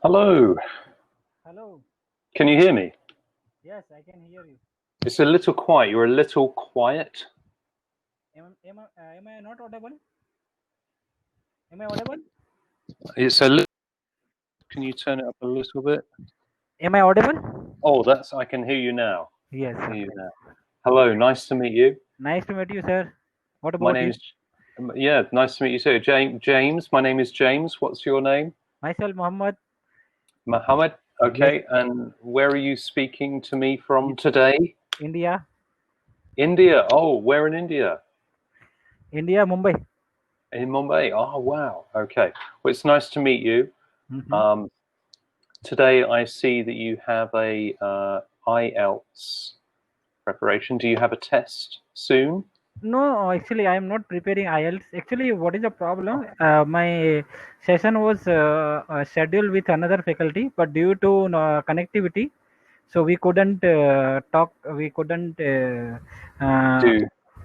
Hello, Hello. can you hear me? Yes, I can hear you. It's a little quiet. You're a little quiet. Am I not audible? Am I audible? It's a little. Can you turn it up a little bit? Am I audible? Oh, I can hear you now. I Yes, can hear you okay. now. Hello, nice to meet you. Nice to meet you, sir. What My about name you? is. Yeah, nice to meet you too. James. My name is James. What's your name? Myself, Muhammad. Mohammed. Yes, Okay, and where are you speaking to me from today? India. India. Oh, where in India? India, Mumbai. In Mumbai. Oh, wow. Okay. Well, it's nice to meet you. Mm-hmm. Um, Today I see that you have a IELTS preparation. Do you have a test soon? No, actually, I am not preparing IELTS. Actually, what is the problem? My session was scheduled with another faculty, but due to connectivity, so we couldn't talk. We couldn't. Do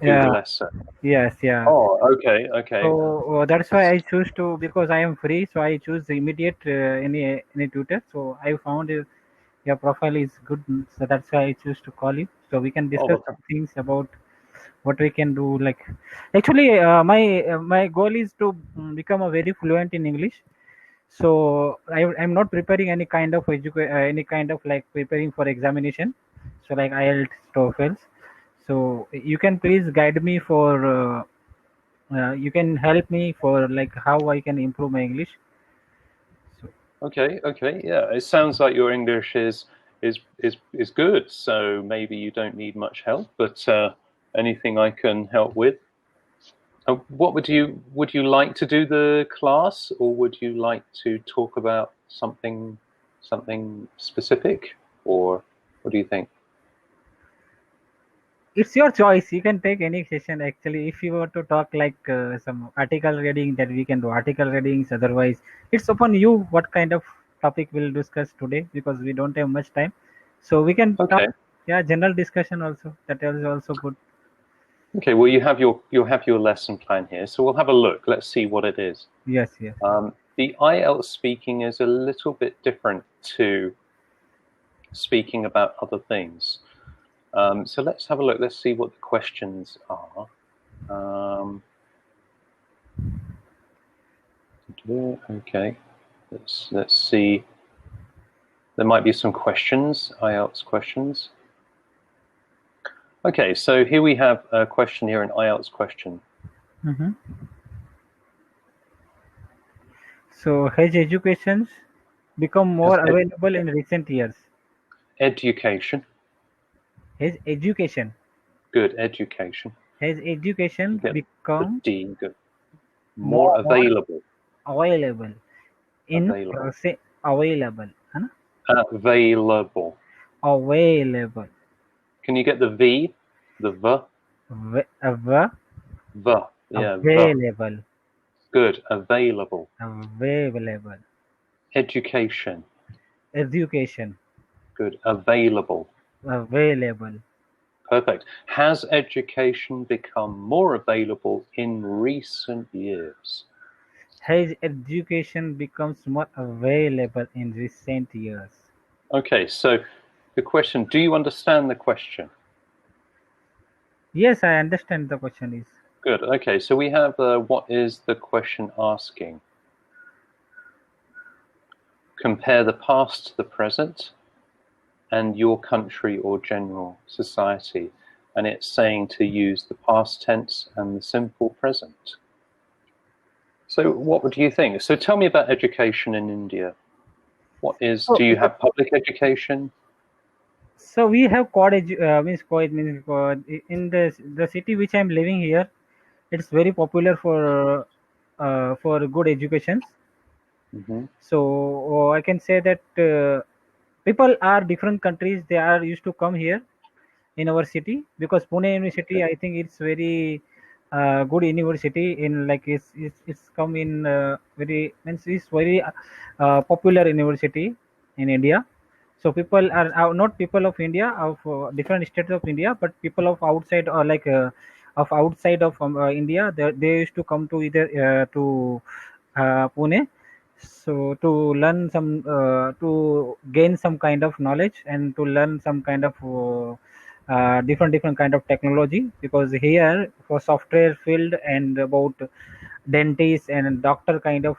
do the Yeah. lesson. Yes. Yeah. Oh, okay, okay. So that's why I choose to, because I am free, so I choose immediate any tutor. So I found your profile is good, so that's why I choose to call you. So we can Oh, discuss some things about what we can do. Like, actually, my goal is to become a very fluent in English. So I'm not preparing any kind of any kind of like preparing for examination. So like IELTS, TOEFLs. So you can please guide me for. You can help me for like how I can improve my English. So okay, okay. Yeah, it sounds like your English is good. So maybe you don't need much help, but anything I can help with. What would you like to do the class, or would you like to talk about something specific, or what do you think? it's your choice. You can take any session actually. If you want to talk like some article reading, that we can do article readings. Otherwise, it's upon you what kind of topic we'll discuss today, because we don't have much time. So we can talk. Okay. Yeah, general discussion also. That is also good. Okay, well, you have your lesson plan here, so we'll have a look. Let's see what it is. Yes, yes. The IELTS speaking is a little bit different to speaking about other things. So let's have a look. Let's see what the questions are. Okay, let's see. There might be some questions, IELTS questions. Okay, so here we have a question here, an IELTS question. Mm-hmm. So has education become Has more available in recent years? education, Has education good education. has education You get the become D, good. More more available, available in available, say available, है ना? available. Available. Can you get the V, the V, yeah, V. Available. Good, available. Available. Education, Education. good, available. Available. Perfect. Has education become more available in recent years? Has education becomes more available in recent years? Okay, so the question, do you understand the question? Yes, I understand the question is. Good. Okay, so we have what is the question asking? Compare the past to the present and your country or general society. And it's saying to use the past tense and the simple present. So what would you think? So tell me about education in India. Do you have public education? So we have in the city which I'm living here. It's very popular for good education. Mm-hmm. So I can say that people are different countries. They are used to come here in our city, because Pune University, Okay. I think it's very good university. In like it's come in very means it's very popular university in India. So people are not people of India, of different states of India, but people of outside, or like of outside of India. They used to come to either to Pune. So to learn some to gain some kind of knowledge and to learn some kind of different kind of technology, because here for software field and about dentist and doctor kind of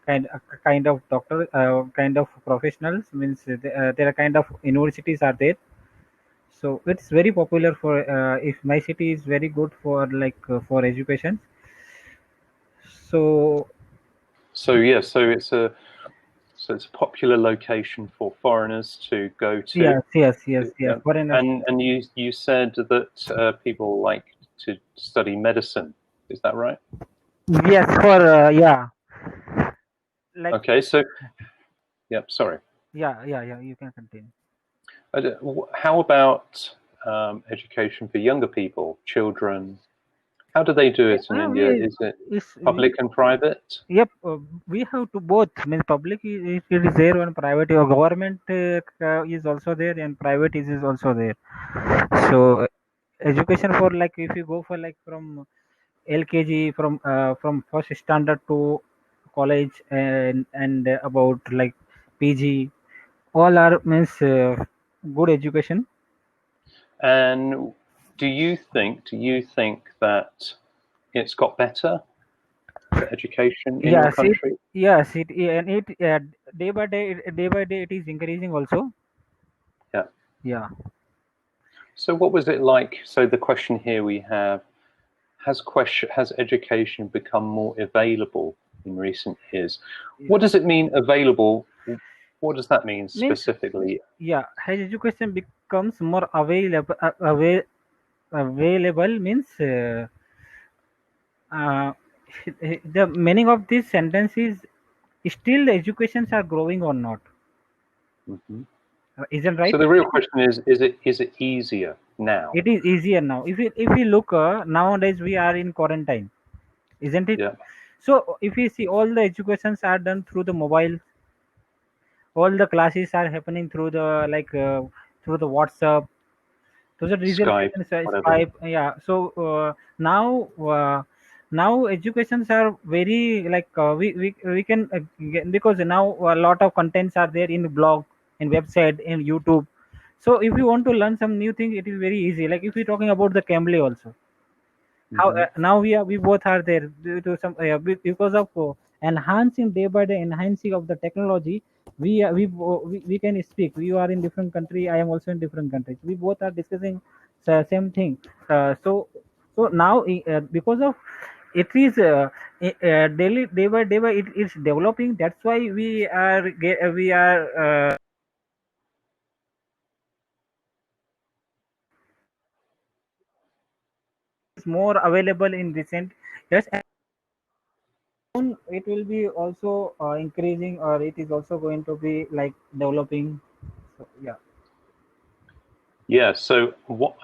kind of doctor kind of professionals means there are kind of universities are there. So it's very popular for if my city is very good for for education. So So yeah, so it's a popular location for foreigners to go to. yes, foreigners. And you said that people like to study medicine. Is that right? Yes, for yeah, like Okay, so yeah, sorry. yeah. You can continue. How about education for younger people, children? How do they do it in India? We Is it is public and private? yep. We have to both. Means public it is there and private. Or government is also there and private is also there. So education for like if you go for like from LKG from first standard to college and about like PG, all are means good education. And do you think that it's got better, the education in your Yes, country? and it day by day it is increasing also. Yeah. Yeah. So what was it like? So the question here we have, has education become more available in recent years? What does it mean available? What does that mean Means specifically? yeah, as education becomes more available means uh, the meaning of this sentence is still the educations are growing or not. Hmm. Isn't So right? the real question is it easier now? It is easier now. If you look nowadays we are in quarantine, isn't it? Yeah. So if you see all the educations are done through the mobile, all the classes are happening through the through the WhatsApp. Those are digital Skype, whatever. Skype. Yeah. So now educations are very we can get, because now a lot of contents are there in blog, in website, in YouTube. So if you want to learn some new thing, it is very easy. Like if we're talking about the Cambly also, how Hmm. now we both are there due to some because of enhancing day by day enhancing of the technology. We can speak. You are in different country, I am also in different countries, we both are discussing the same thing. So now because of it is daily day by it is developing. That's why we are more available in recent years. Soon it will be also increasing, or it is also going to be like developing. So yeah. Yeah. So what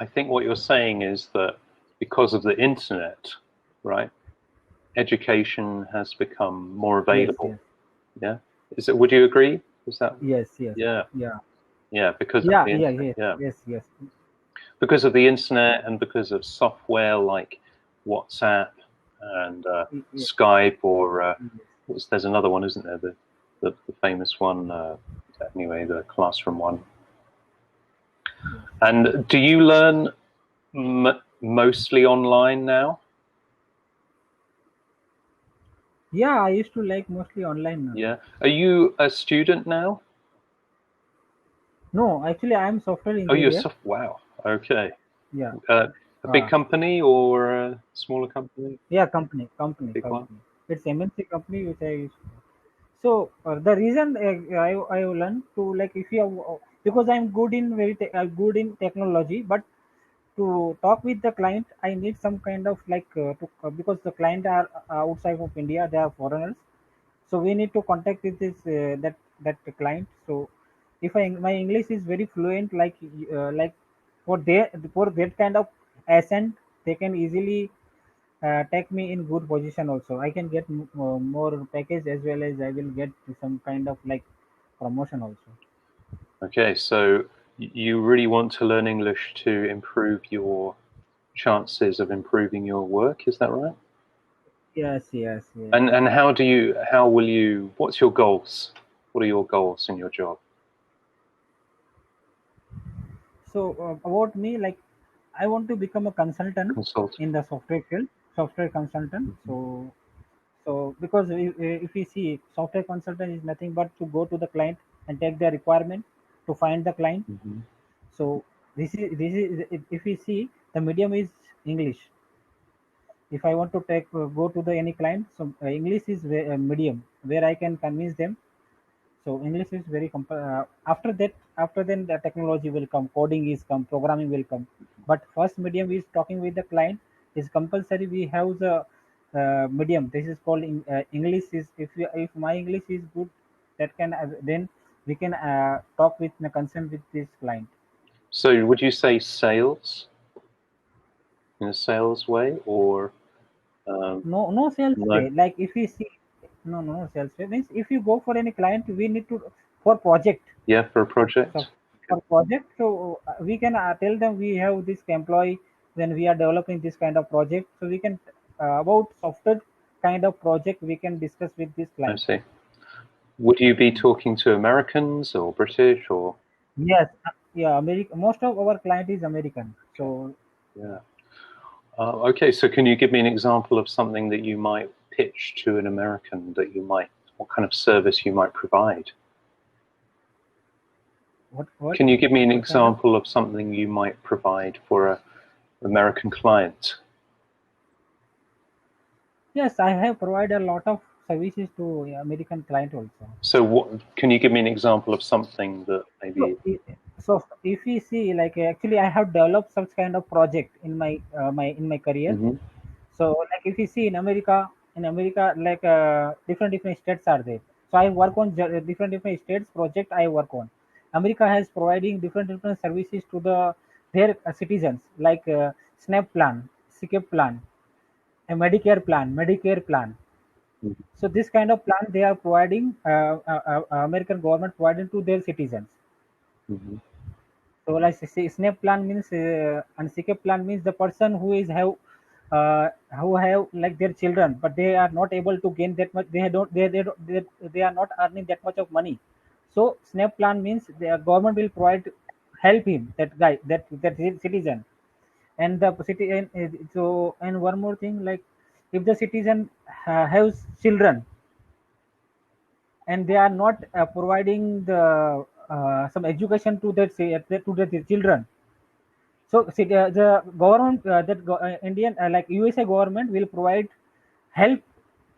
you're saying is that because of the internet, right, education has become more Yes, available. yes, Yeah. Would you agree? Is that? yes, Yeah. yeah, Yeah. Because of the internet. yes, Yeah. yes. Because of the internet and because of software like WhatsApp and Yes, Skype or yes. there's another one, isn't there? The famous one. Anyway, the classroom one. And do you learn mostly online now? Yeah, I used to like mostly online now. Yeah. Are you a student now? No, actually, I am software Oh, you're engineer. wow. Okay. Yeah, A big company or a smaller company? yeah, company. Big one. It's MNC company which I used to. So the reason I learned to like if you have, because I'm good in good in technology, but to talk with the client I need some kind of because the client are outside of India, they are foreigners. So we need to contact with this that client. So if my English is very fluent, like for that kind of accent, they can easily take me in good position. Also I can get more package, as well as I will get some kind of like promotion also. Okay, so you really want to learn English to improve your chances of improving your work, is that right? Yes, yes, yes. And how will you, what's your goals? What are your goals in your job? So about me, like I want to become a consultant Consultant. in the software field, software consultant. Mhm. So because if we see software consultant is nothing but to go to the client and take the requirement to find the client. Mhm. So this is if we see the medium is English. If I want to take go to the any client, so English is medium where I can convince them. So English is very after that, after then the technology will come, coding is come, programming will come. But first medium is talking with the client is compulsory. We have the medium. This is called English. Is if my English is good, that can then we can talk with the consent with this client. So would you say sales in a sales way or um, No sales no? way. Like if we see no sales way means if you go for any client, we need to for project. Yeah, for a So project. for project, so we can tell them we have this employee when we are developing this kind of project. So we can about software kind of project we can discuss with this I client. see. Would you be talking to Americans or British or? Yes, yeah, America. Most of our client is American. Okay. So Yeah. Okay, so can you give me an example of something that you might pitch to an American that you might, what kind of service you might provide? what Can you give me an what kind of? example of something you might provide for a American client? Yes, I have provided a lot of services to American client also. So what, can you give me an example of something that So, maybe, so if we see, like actually, I have developed such kind of project in my in my career. hmm So, like if you see in America, like different states are there. So I work on different states project. I work on. America has providing different services to their citizens, like SNAP plan, SICAP plan, a Medicare plan. So this kind of plan they are providing, American government providing to their citizens. hmm So like SNAP plan means and SICAP plan means the person who have like their children, but they are not able to gain that much. They are not earning that much of money. So SNAP plan means the government will provide help him, that guy, that citizen, and the city. And so and one more thing, like if the citizen has children and they are not providing the some education to their children. So see, the government Indian like USA government will help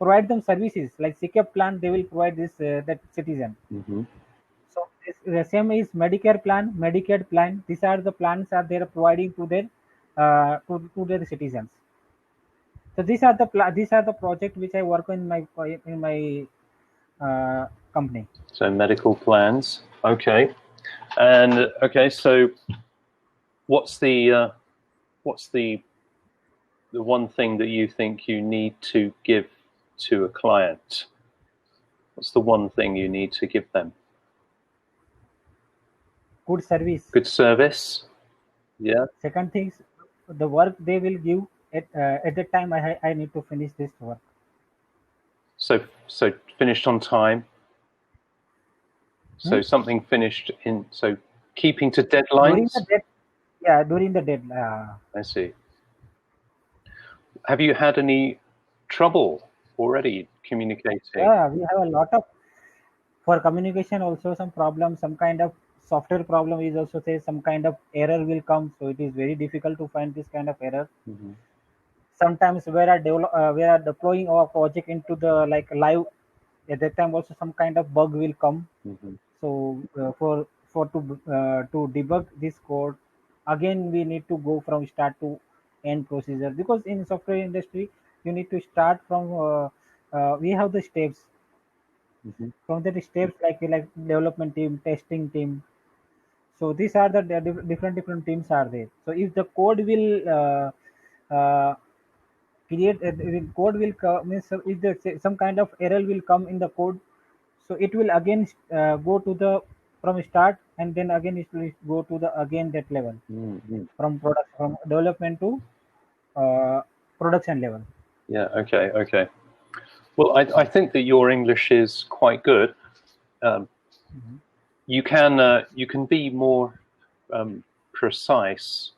provide them services like SICAP plan. They will provide this that citizen. hmm So the same is Medicare plan, Medicaid plan. These are the plans are they are providing to to their citizens. So these are the project which I work on in my company. So medical plans. Okay. And okay, so what's what's the one thing that you think you need to give to a client? What's the one thing you need to give them? Good service. Good service. Yeah. Second things, the work they will give at that time. I need to finish this work. So finished on time. Hmm? So something finished in, so keeping to During the deadlines. dead, yeah, during the dead. I see. Have you had any trouble already communicating? Yeah, we have a lot of for communication also some problem, some kind of software problem is also say some kind of error will come. So it is very difficult to find this kind of error. hmm Sometimes we are deploying our project into the like live. At that time also some kind of bug will come. hmm So to debug this code, again we need to go from start to end procedure, because in software industry you need to start from we have the steps. hmm From the steps like development team, testing team. So these are the different teams are there. So if the code will uh, create code will means if some kind of error will come in the code, so it will again go to the from start, and then again it will go to the again that level hmm from development to uh, production level. Yeah. Okay. Okay. Well, I think that your English is quite good. Mhm. You can be more precise,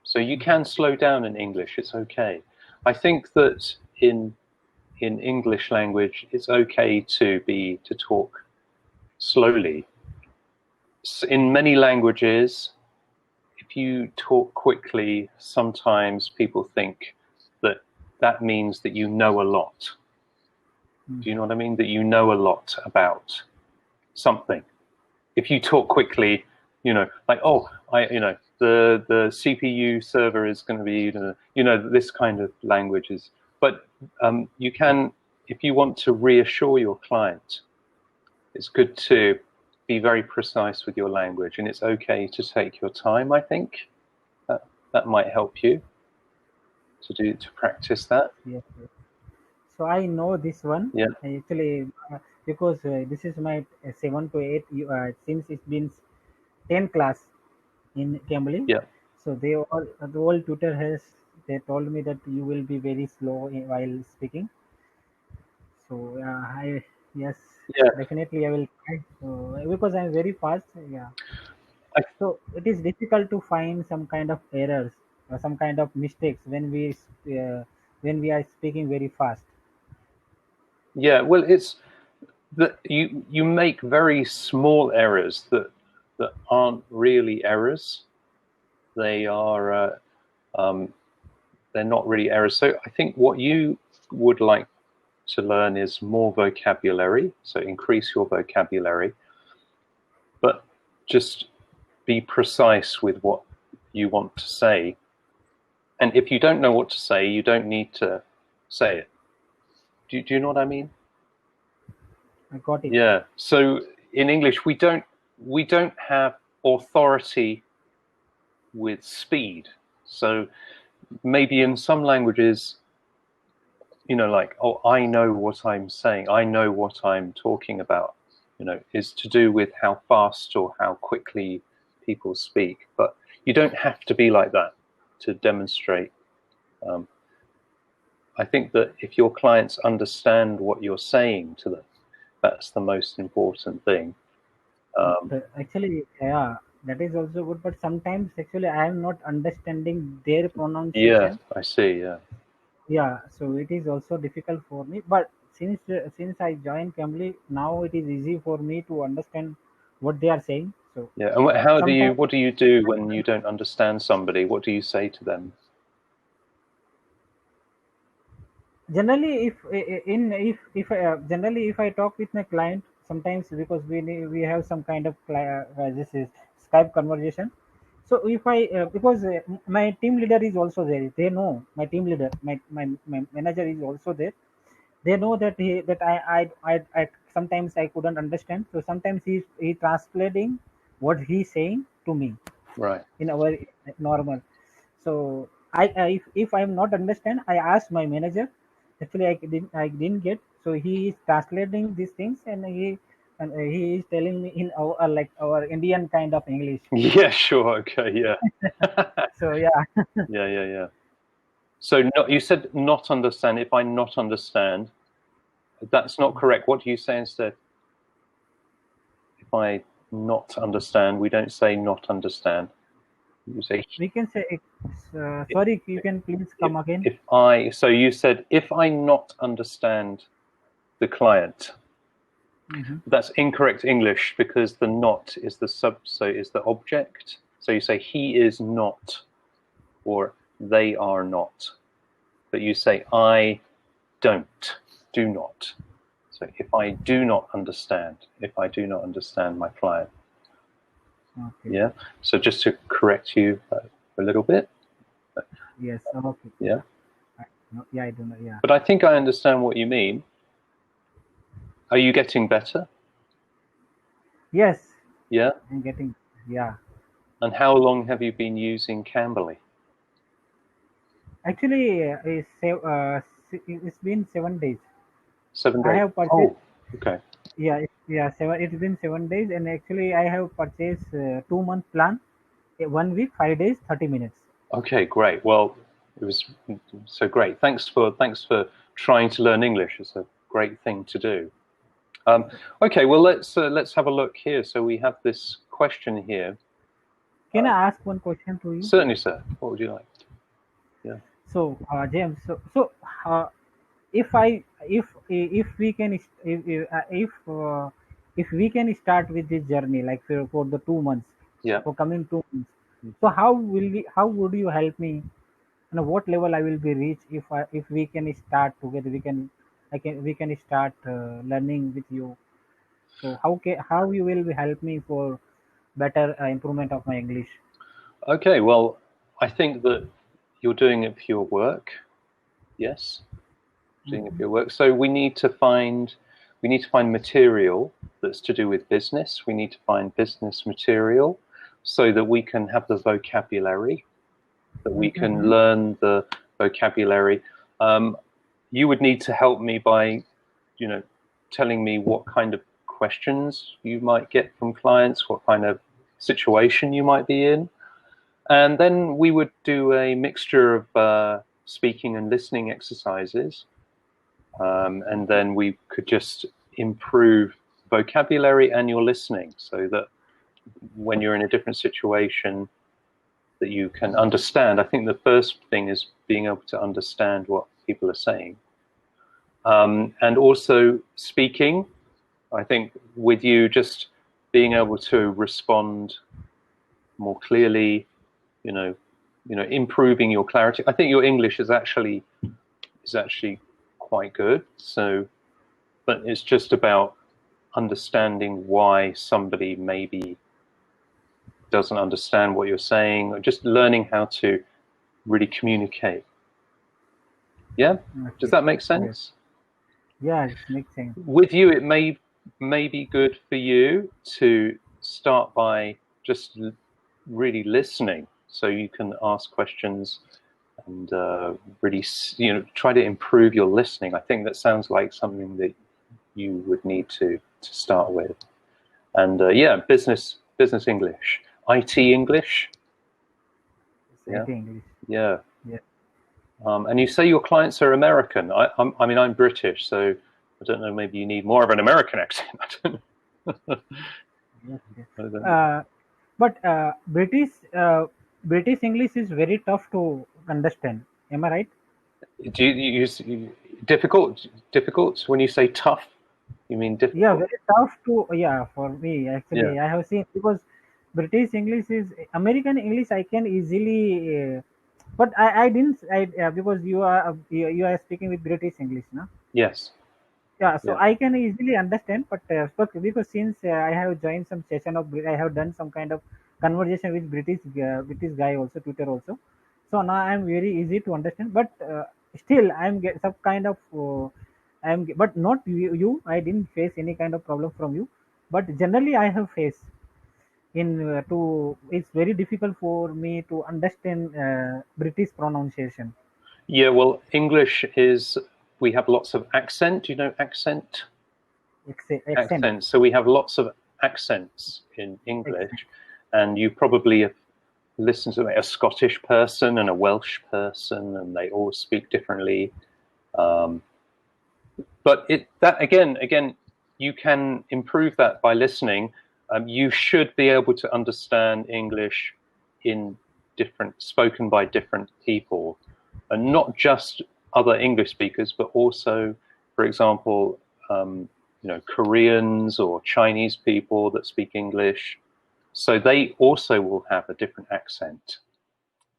so you can slow down in English. It's okay. I think that in English language, it's okay to talk slowly. In many languages, if you talk quickly, sometimes people think that that means that you know a lot. Do you know what I mean? That you know a lot about something. If you talk quickly, like, oh, the CPU server is going to be, this kind of languages. But you can, if you want to reassure your client, it's good to be very precise with your language, and it's okay to take your time. I think that might help you to practice that. Yes, yes. So I know this one. Yeah, I actually, because this is my 7 to 8. Since it's been 10 class in Cambly. yeah, So the old tutor has, they told me that you will be very slow while speaking. So I, yes, yeah. definitely I will try. So because I'm very fast, yeah. I, So it is difficult to find some kind of errors or some kind of mistakes when we are speaking very fast. yeah. Well, it's that you make very small errors that aren't really errors. They are they're not really errors. So I think what you would like to learn is more vocabulary. So increase your vocabulary, but just be precise with what you want to say. And if you don't know what to say, you don't need to say it. Do you know what I mean? I got it. Yeah. So in English, we don't have authority with speed. So maybe in some languages, like, oh, I know what I'm saying, I know what I'm talking about, is to do with how fast or how quickly people speak. But you don't have to be like that to demonstrate. Um, I think that if your clients understand what you're saying to them, that's the most important thing. Actually, yeah, that is also good. But sometimes actually I am not understanding their Yeah, pronunciation. I see. Yeah. Yeah, so it is also difficult for me. But since I joined Cambly, now it is easy for me to understand what they are saying. So Yeah. And how do you, sometimes what do you do when you don't understand somebody? What do you say to them? generally generally if I talk with my client, sometimes because we have some kind of this is Skype conversation. So if I because my team leader is also there, they know my team leader, my manager is also there. They know that I sometimes I couldn't understand, so sometimes he translating what he's saying to me Right. in our normal. So I if I'm not understand, I ask my manager. Actually, I didn't get. So he is translating these things, and he is telling me in our like our Indian kind of English. Yeah, sure. Okay. Yeah. So yeah, Yeah, yeah, yeah. So you said not understand. If I not understand, that's not correct. What do you say instead? If I not understand, we don't say not understand. You say we can say. Sorry, you can please if come again. if I. So you said if I not understand the client. Hmm. That's incorrect English because the not is the is the object. So you say he is not or they are not. But you say I don't, do not. So if I do not understand, if I do not understand my client, Okay. yeah. So just to correct you a little bit, Yes. Okay. yeah. No, yeah, I don't know. Yeah. But I think I understand what you mean. Are you getting better? Yes, Yeah. I'm getting. Yeah. And how long have you been using Cambly? Actually, it's been 7 days. I7 days. have purchased. Oh, okay. Yeah, yeah, seven. It's been 7 days, and actually, I have purchased 2 month plan. 1 week, 5 days, 30 minutes. Okay, great. Well, it was so great. Thanks for trying to learn English. It's a great thing to do. Okay, well let's have a look here. So we have this question here. Can I ask one question to you? Certainly, sir. What would you like? Yeah. So, James, if we can if we can start with this journey like for the 2 months, Yeah. for coming 2 months, so how would you help me? And what level I will be reach if we can start together? We can start learning with you. So how you will help me for better improvement of my English? Okay. Well, I think that you're doing it for your work. Yes. Doing it for your work. So we need to find material that's to do with business. We need to find business material so that we can have the vocabulary, that we can learn the vocabulary. You would need to help me by, telling me what kind of questions you might get from clients, what kind of situation you might be in. And then we would do a mixture of speaking and listening exercises. And then we could just improve vocabulary and your listening so that when you're in a different situation that you can understand. I think the first thing is being able to understand what people are saying. And also speaking, I think with you just being able to respond more clearly, improving your clarity. I think your English is actually quite good. So, but it's just about understanding why somebody maybe doesn't understand what you're saying, or just learning how to really communicate. Yeah? Okay. Does that make sense? Yeah, it makes sense. With you, it may be good for you to start by just really listening, so you can ask questions and really, try to improve your listening. I think that sounds like something that you would need to start with. And business English, IT English. Yeah. IT English. Yeah. Yeah. And you say your clients are American. I mean, I'm British, so I don't know. Maybe you need more of an American accent. I don't know. Yes. But British English is very tough to understand. Am I right? Do you use difficult? When you say tough, you mean difficult? Yeah, very tough to. Yeah, for me actually, yeah. I have seen, because British English is American English. I can easily, but I didn't. Because you are speaking with British English, no? Yes. Yeah, so I can easily understand, but because since I have joined some session of, I have done some kind of conversation with British guy also, Tutor also. So now I am very easy to understand, but still I am get some kind of but not you. I didn't face any kind of problem from you, but generally I have faced it's very difficult for me to understand British pronunciation. Yeah, well, English is, we have lots of accent. Do you know accent? Accent. So we have lots of accents in English, and you probably have listened to a Scottish person and a Welsh person, and they all speak differently. But that again, you can improve that by listening. You should be able to understand English spoken by different people, and not just other English speakers, but also, for example, Koreans or Chinese people that speak English. So they also will have a different accent.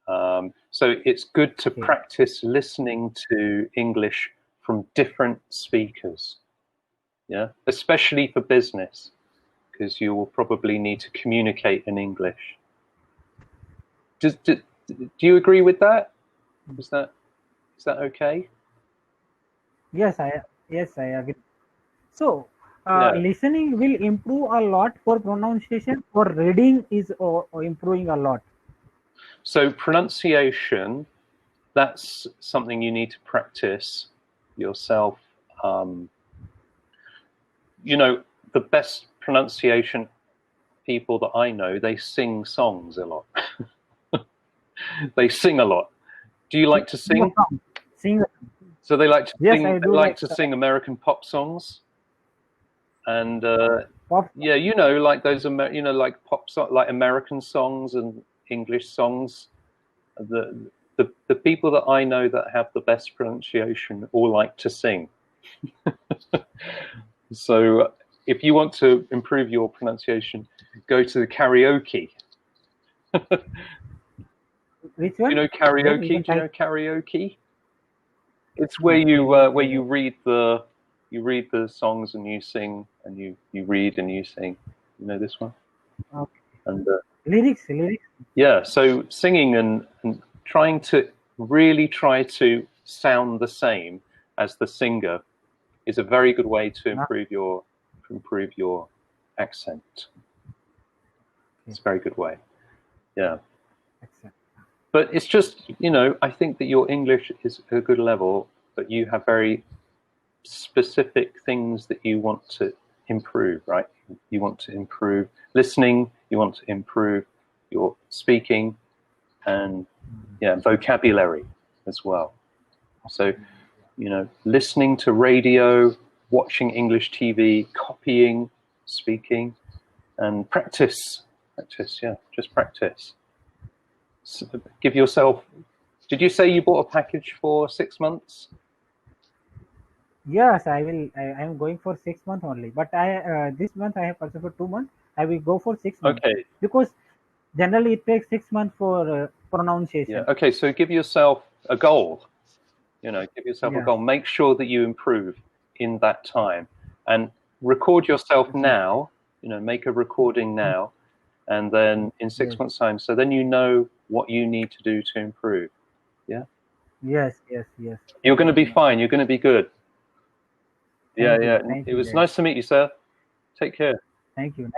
So it's good to practice listening to English from different speakers, especially for business, because you will probably need to communicate in English. Do you agree with that? Is that okay? Yes, I agree. So listening will improve a lot for pronunciation, or reading is improving a lot. So pronunciation, that's something you need to practice yourself. The best pronunciation people that I know, they sing songs a lot. They sing a lot. Do you like to Sing a sing? song. Sing. So they like to Yes, sing. I They do like like to sing American pop songs, and pop. yeah, like those, like pop song, like American songs and English songs. The people that I know that have the best pronunciation all like to sing. So if you want to improve your pronunciation, go to the karaoke. Which Do you one? know Where you karaoke? can Do you type. know karaoke? It's where you read the songs and you sing and you read and you sing. You know this one? Okay. And Lyrics. yeah, so singing and trying to really try to sound the same as the singer is a very good way to Ah, improve your accent. It's okay. a very good way. Yeah. Excellent. But it's just, I think that your English is a good level, but you have very specific things that you want to improve, right? You want to improve listening, you want to improve your speaking, and yeah, vocabulary as well. So, listening to radio, watching English TV, copying, speaking, and practice. Practice, yeah, just practice. So give yourself. Did you say you bought a package for 6 months? Yes, I will. I am going for 6 months only. But I this month I have purchased for 2 months. I will go for 6 months Okay, because generally it takes 6 months for yeah. pronunciation. Okay, so give yourself a goal. Give yourself a Yeah. goal. Make sure that you improve in that time, and record yourself Yes. now. Make a recording now, and then in six Yes. months' time, so then you know what you need to do to improve. Yeah, Yes. Yes. Yes. you're going to be Definitely. fine. You're going to be good. Yeah, Thank yeah. you. Thank It you, was Guyz. nice to meet you, sir. Take care. Thank you.